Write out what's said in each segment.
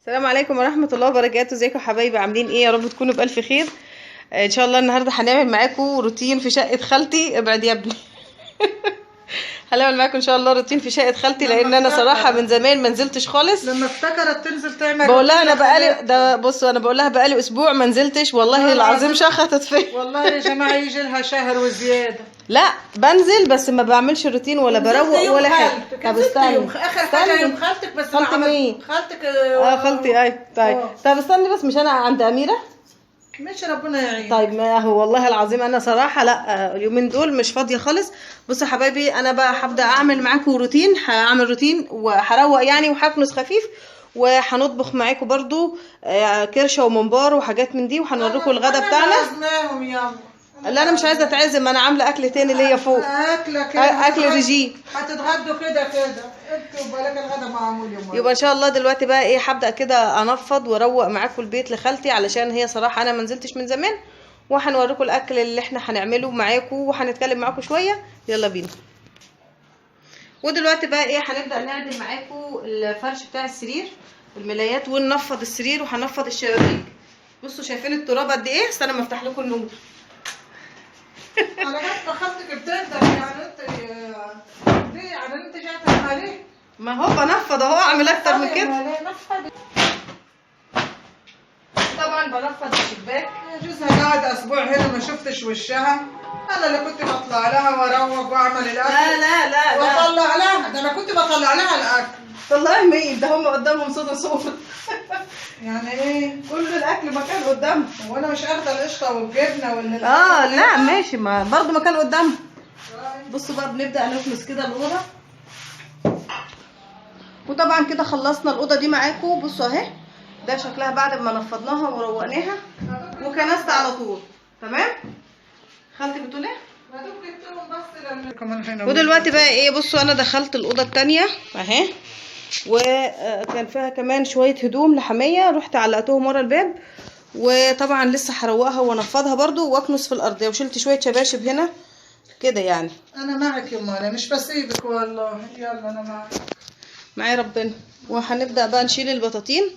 السلام عليكم ورحمة الله وبركاته. ازيكم حبايبي؟ عاملين ايه؟ يا رب تكونوا بألف خير. ان شاء الله النهارده هنعمل معاكم روتين في شقة خالتي. ابعد يا ابني. هنعمل معاكم ان شاء الله روتين في شقة خالتي، لان انا صراحة من زمان ما نزلتش خالص. لما افتكرت تنزل تعمل بقول لها انا بقالي ده، بصوا انا بقول لها بقالي اسبوع ما نزلتش، والله العظيم شخطت فيا. والله يا جماعه يجي لها شهر وزياده. لا بنزل بس ما بعملش روتين ولا بروق ولا حاجه. طب استني اخر حاجه يوم خالتك بس. خالتي مين؟ خالتك خالتي. اي طيب. طب استني بس، مش انا عند اميره؟ ماشي ربنا يعين. طيب ما هو والله العظيم انا صراحه لا، اليومين دول مش فاضيه خالص. بصوا يا حبايبي، انا بقى هبدا اعمل معاكم روتين، هعمل روتين وهروق يعني وهكنس خفيف، وهنطبخ معاكم برضو كرشه وممبار وحاجات من دي، وهنوريكم الغدا بتاعنا. لا انا مش عايزه اتعزم، انا عامله اكل تاني ليا فوق. اكل رجيم. هتتغدوا كده انتوا بالك الغدا معمول يوم. يبقى ان شاء الله دلوقتي بقى ايه، هبدا كده انفض واروق معاكم البيت لخالتي، علشان هي صراحه انا ما نزلتش من زمان، وهنوريكم الاكل اللي احنا هنعمله معاكم وهنتكلم معاكم شويه. يلا بينا. ودلوقتي بقى ايه، هنبدا نعدل معاكم الفرش بتاع السرير والملايات، وننفض السرير وهنفض الشبابيك. بصوا شايفين التراب قد ايه؟ استنى ما افتح لكم النور. على جد خالتك بتندم يعني انت ليه؟ يعني انت جايه عليه؟ ما هو بنفض اهو، اعمل اكتر من كده؟ طبعا بنفض الشباك. جوزها قاعد اسبوع هنا ما شفتش وشها. انا اللي كنت بطلع لها واروق واعمل الاكل. لا واطلع لها، ده انا كنت بطلع لها الاكل. طلعي مين؟ ده هم قدامهم صوت صوت. يعني ايه؟ كل الاكل مكان قدامهم، وانا مش اخده القشطه والجبنه ولا لا ماشي، ما برضه مكان قدامهم. بصوا بقى بنبدا نكنس كده الاوضه، وطبعا كده خلصنا الاوضه دي معاكم. بصوا اهي، ده شكلها بعد ما نفضناها وروقناها وكنست على طول. تمام. خالتي بتقول ايه؟ ودلوقتي بقى ايه، بصوا انا دخلت الاوضه الثانيه اهي، وكان فيها كمان شويه هدوم لحميه، رحت علقتهم ورا الباب، وطبعا لسه هروقها وانفضها برضو واكنس في الارضيه، وشلت شويه شباشب هنا كده يعني. انا معك يا ماما، مش بسيبك والله. يلا انا معك، معايا ربنا. وهنبدا بقى نشيل البطاطين،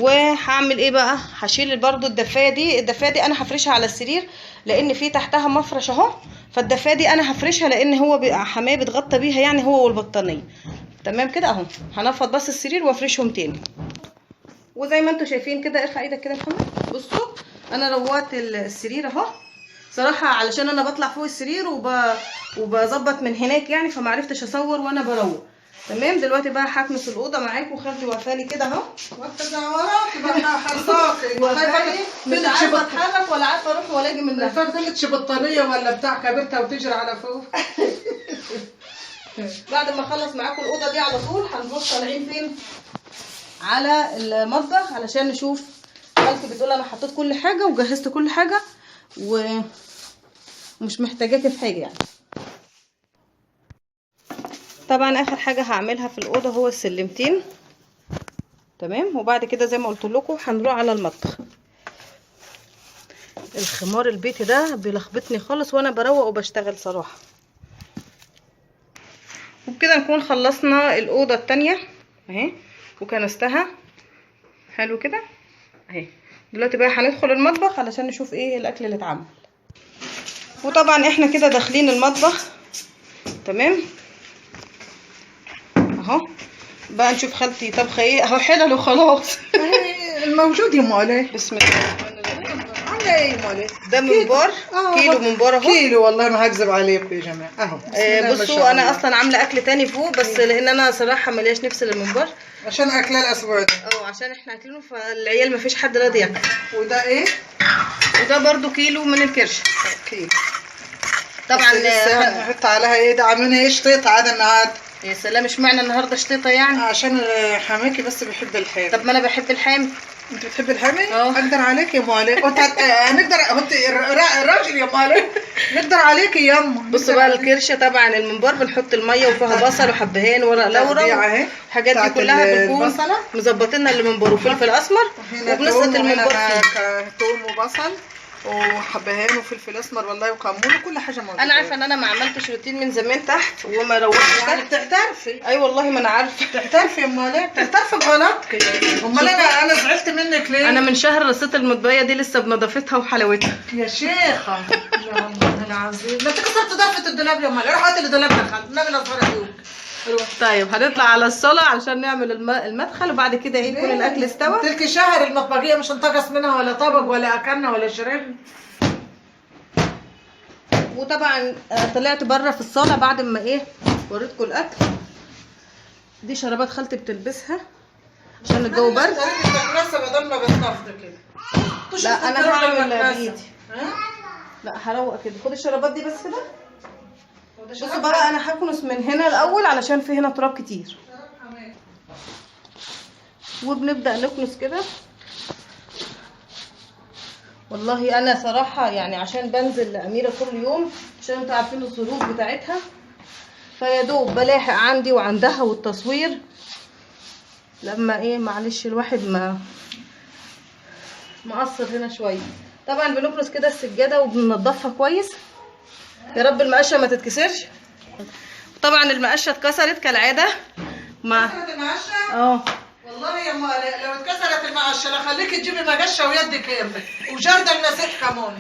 وهعمل ايه بقى، هشيل برضو الدفايه دي انا هفرشها على السرير، لان في تحتها مفرش اهو، فالدفايه دي انا هفرشها لان هو بيبقى حمايه بتغطى بيها يعني، هو والبطانيه. تمام كده اهو. هنفض بس السرير وافرشهم تاني، وزي ما انتم شايفين كده. ارفع ايدك كده يا محمد. بصوا انا روقت السرير اهو صراحه، علشان انا بطلع فوق السرير وبظبط من هناك يعني، فمعرفتش اصور وانا بروق. تمام. دلوقتي بقى هكنس الاوضه معاكم، وخالتي واقفالي كده اهو. وانت وراكي بقى حصاكي مش عارفه اتحرك ولا عارفه اروح ولا اجي منها. فضلتش بطاريه ولا بتاع كبرتها وتجري على فوق. بعد ما اخلص معاكم الاوضه دي على طول هنبص طالعين فين؟ على المطبخ، علشان نشوف. خالتي بتقول انا حطيت كل حاجه وجهزت كل حاجه ومش محتاجاكي في حاجه يعني. طبعا اخر حاجه هعملها في الاوضه هو السلمتين. تمام. وبعد كده زي ما قلت لكم هنروح على المطبخ. الخمار البيتي ده بيلخبطني خالص وانا بروق وبشتغل صراحه. وبكده نكون خلصنا الاوضه التانية اهي وكنستها حلو كده اهي. دلوقتي بقى هندخل المطبخ علشان نشوف ايه الاكل اللي اتعمل. وطبعا احنا كده داخلين المطبخ. تمام اهو. بقى نشوف خالتي طبخه ايه اهو، حلل وخلاص. الموجود يا مولي. بسم الله الرحمن الرحيم. على ايه يا مولي؟ ده ممبار، كيلو ممبار اهو. كيلو والله ما هكذب عليكم يا جماعه اهو. بصوا انا اصلا عامله اكل تاني فوق، بس لان انا صراحه ملياش نفس للممبار، عشان اكلها الاسبوع ده. عشان احنا اكلينه، فالعيال ما فيش حد راضي ياكل. وده ايه؟ وده برضو كيلو من الكرشه. كيلو طبعا. هنحط عليها ايه؟ ده عاملين ايه؟ شطيطه عاد النهارده. يا سلام، اشمعنى النهارده شطيطه يعني؟ عشان حماكي بس بيحب الحامي. طب ما انا بحب الحامي. انت بتحبي الحامي؟ اقدر عليك يا مالي. وانت هنقدر انت الراجل يا مالي، نقدر عليك يا يما. بصوا بقى الكرشه، طبعا الممبار بنحط الميه وفيها بصل وحبهان ورق لورا، الحاجات دي كلها بنكون مظبطينها الممبار وفلفل اسمر، وبنسقط الممبار فيه توم وبصل وحبهان وفلفل اسمر والله وكمون وكل حاجه موجوده. انا عارفه ان انا ما عملتش روتين من زمان تحت وما روحتش يعني تحت. بتعترفي؟ اي والله ما انا عارفه. بتعترفي امال ايه؟ بتعترفي بغلطك. امال انا زعلت منك ليه؟ انا من شهر رصيت المطبيه دي لسه بنظافتها وحلاوتها. يا شيخه يا الله العظيم، ما انت كسرت ضفه الدولاب يا امال. روح هات لي دولاب دخل النبي الاصغر ادوك. روح. طيب هنطلع على الصاله علشان نعمل المدخل وبعد كده ايه يكون الاكل استوى. تلك شهر المطبخيه مش انتقص منها ولا طبق ولا اكلنا ولا شربنا. وطبعا طلعت بره في الصاله بعد ما ايه وريتكم الاكل. دي شرابات خالتي بتلبسها عشان الجو برد. بالمناسبه بدل ما بتنفض كده. لا انا هعمل بايدي. لا هروق كده. خد الشرابات دي بس كده. بصوا بقى انا هكنس من هنا الاول علشان في هنا تراب كتير. وبنبدا نكنس كده. والله انا صراحه يعني عشان بنزل لاميره كل يوم عشان انتوا عارفين الظروف بتاعتها، فيا دوب بلاحق عندي وعندها والتصوير. لما ايه معلش الواحد ما مقصر هنا شويه. طبعا بنكنس كده السجاده وبننضفها كويس. يا رب المقشه ما تتكسرش. طبعا المقشه اتكسرت كالعاده. اتكسرت المقشه؟ والله يا اما لو اتكسرت المقشه لا خليكي تجيبي مقشه ويدك كامله وجرده المسيح كمان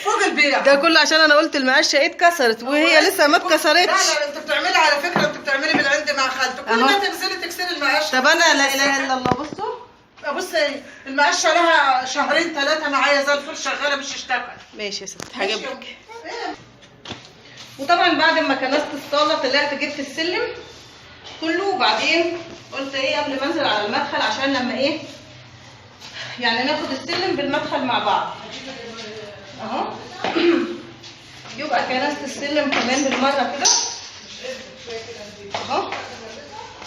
فوق البيع. ده كله عشان انا قلت المقشه ايه اتكسرت وهي لسه ما اتكسرتش. لا انت بتعملي على فكره، انت بتعملي من عند مع خالتك كل ما تنزلي تكسري المقشه. طب انا لا اله الا الله. بصي المقشه لها شهرين 3 معايا زي الفل شغاله مش اشتغل. ماشي يا ستي هجيبلك. وطبعا بعد ما كنست الصاله طلعت جبت السلم كله وبعدين قلت ايه قبل ما انزل على المدخل عشان لما ايه يعني ناخد السلم بالمدخل مع بعض اهو. يبقى كنست السلم كمان بالمره كده اهو.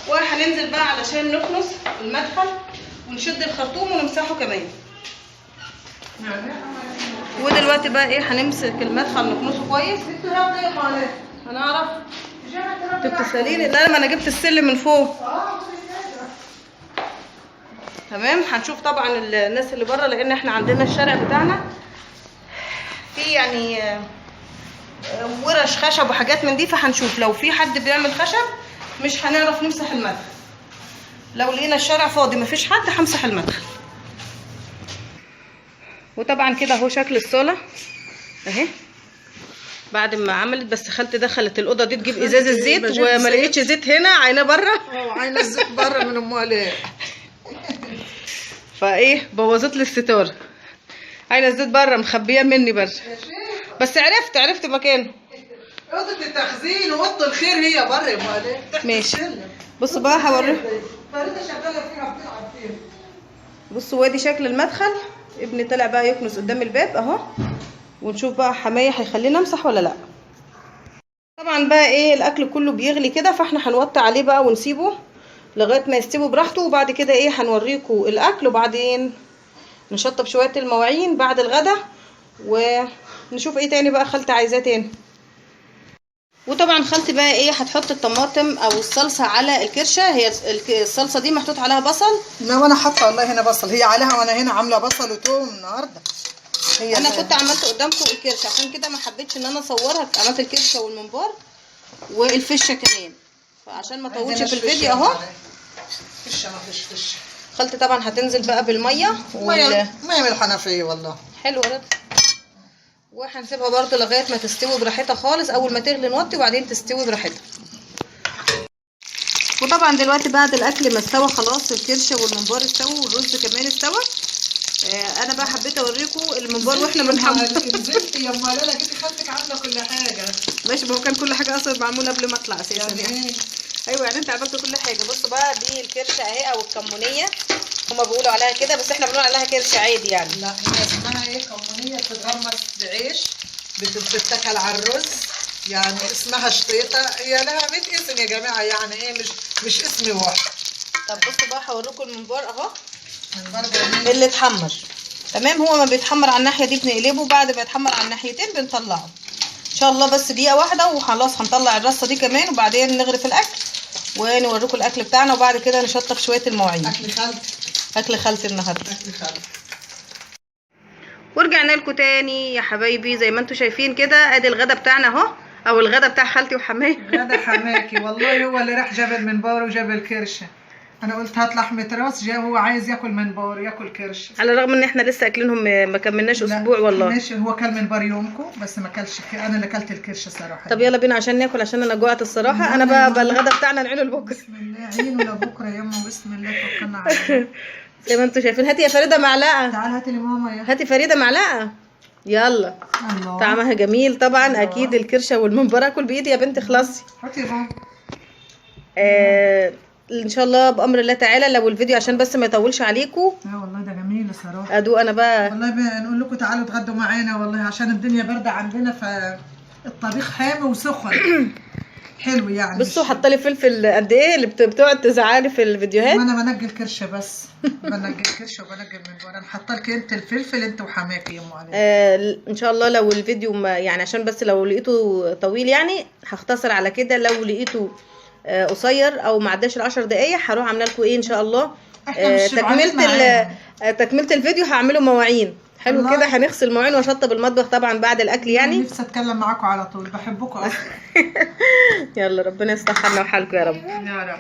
وهننزل بقى علشان نكنس المدخل ونشد الخرطوم ونمسحه كمان. ودلوقتي بقى ايه هنمسك المدخل نكنسه كويس. هنعرف انت بتساليني. لا ما انا جبت السلم من فوق. تمام. هنشوف طبعا الناس اللي بره لان احنا عندنا الشارع بتاعنا في يعني ورش خشب وحاجات من دي، فهنشوف لو في حد بيعمل خشب مش هنعرف نمسح المدخل. لو لقينا الشارع فاضي مفيش حد همسح المدخل. وطبعا كده اهو شكل الصاله اهي بعد ما عملت. بس خالتي دخلت الاوضه دي تجيب ازاز الزيت وما لقيتش زيت هنا، عيناه بره. عينه الزيت بره من امال ايه. فايه بوظت لي الستاره. عينه الزيت بره مخبيه مني بره. بس عرفت مكانه. اوضه التخزين واوضه الخير هي بره يا امال ايه. ماشي. بصوا بقى هوريكم. فريده شغاله فيها بتلعب فيها. بصوا وادي شكل المدخل. ابني طلع بقى يكنس قدام الباب اهو. ونشوف بقى حمايه هيخلينا امسح ولا لا. طبعا بقى ايه الاكل كله بيغلي كده فاحنا هنوطي عليه بقى ونسيبه لغايه ما يستوي براحته. وبعد كده ايه هنوريكم الاكل وبعدين نشطب شويه المواعين بعد الغدا ونشوف ايه تاني بقى خالتي عايزاه تاني. وطبعا خالتي بقى ايه هتحط الطماطم او الصلصه على الكرشه. هي الصلصه دي محطوط عليها بصل. لا وانا حاطه والله هنا بصل. هي عليها وانا هنا عامله بصل وتوم النهارده. انا كنت عملت قدامكم الكرشه عشان كده ما حبيتش ان انا اصورها. عملت الكرشه والممبار والفشه كمان فعشان ما اطولش في الفيديو اهو. فشه ما فيش فشه. خالتي طبعا هتنزل بقى بالميه ميه من الحنفيه والله حلوه ده. وهنسيبها برده لغايه ما تستوي براحتها خالص. اول ما تغلي نوطي وبعدين تستوي براحتها. وطبعا دلوقتي بعد الاكل ما استوى خلاص الكرشه والممبار استووا والرز كمان استوى. انا بقى حبيت اوريكم الممبار واحنا بنحمر. نزلت يا امال انا جيت خالتك عامله كل حاجه. ماشي ما هو كان كل حاجه اصلا معموله قبل ما اطلع اساسا يعني. ايوه يعني انت عملت كل حاجه. بصوا بقى دي الكرشه اهي او الكمونيه هما بيقولوا عليها كده بس احنا بنقول عليها كرشه عادي يعني. لا هي اسمها ايه كمونيه بتتغمس بعيش بتتاكل على الرز يعني اسمها شطيطه. هي لها 100 اسم يا جماعه يعني ايه مش اسم واحد. طب بصوا بقى هوريكم الممبار اهو اللي اتحمر. تمام. هو ما بيتحمر على الناحيه دي بنقلبه بعد ما يتحمر على الناحيتين بنطلعه ان شاء الله. بس دقيقه واحده وخلاص هنطلع الرصه دي كمان وبعدين نغرف الاكل ونوريكم الاكل بتاعنا وبعد كده نشطف شويه المواعين. اكل خالتي. اكل خالتي النهارده. اكل خالتي. ورجعنا لكم تاني يا حبايبي. زي ما انتم شايفين كده ادي الغدا بتاعنا اهو، او الغدا بتاع خالتي وحماية. غدا حماكي والله هو اللي راح جاب المنبار وجاب الكرشه. انا قلت هات لحمه راس، جا هو عايز ياكل منبار ياكل كرشه. على الرغم ان احنا لسه اكلينهم ما كملناش اسبوع والله. ماشي، هو كل منبار يومكم بس ما كلش انا اللي اكلت الكرشه صراحه. طب يلا بينا عشان ناكل، عشان انا جوعت الصراحه. انا بقى الغدا بتاعنا نعينه لبكره. بسم الله عينه لبكره يما، بسم الله توكلنا على زي ما انتم شايفين. هاتي يا فريده معلقه. تعال هاتي لماما يا هاتي فريده معلقه. يلا. الله. طعمها جميل طبعا. الله. اكيد الكرشه والمنبار اكل بايدي يا بنتي. خلصي. هاتي يا ماما. ان شاء الله بامر الله تعالى لو الفيديو عشان بس ما يطولش عليكم. والله ده جميل الصراحه. ادوق انا بقى. والله نقول لكم تعالوا اتغدوا معانا والله، عشان الدنيا بارده عندنا فالطبيخ حامي وسخن. حلو يعني. بصوا حاطه لي فلفل قد ايه اللي بتقعد تزعلي في الفيديوهات. انا بنجي الكرشه بس. بنجي الكرشه وبنجي المنبار. انا حاطه لك انت الفلفل انت وحماكي يا ام علي. ان شاء الله لو الفيديو ما يعني، عشان بس لو لقيته طويل يعني هختصر على كده. لو لقيته قصير او ما عداش ال10 دقايق هروح عامله لكم ايه ان شاء الله. تكمله الفيديو هعمله مواعين. حلو كده. هنغسل مواعين واشطب المطبخ طبعا بعد الاكل يعني. نفسي اتكلم معاكم على طول، بحبكم اصلا. يلا ربنا يصلح حالنا وحالكم يا رب. يا رب.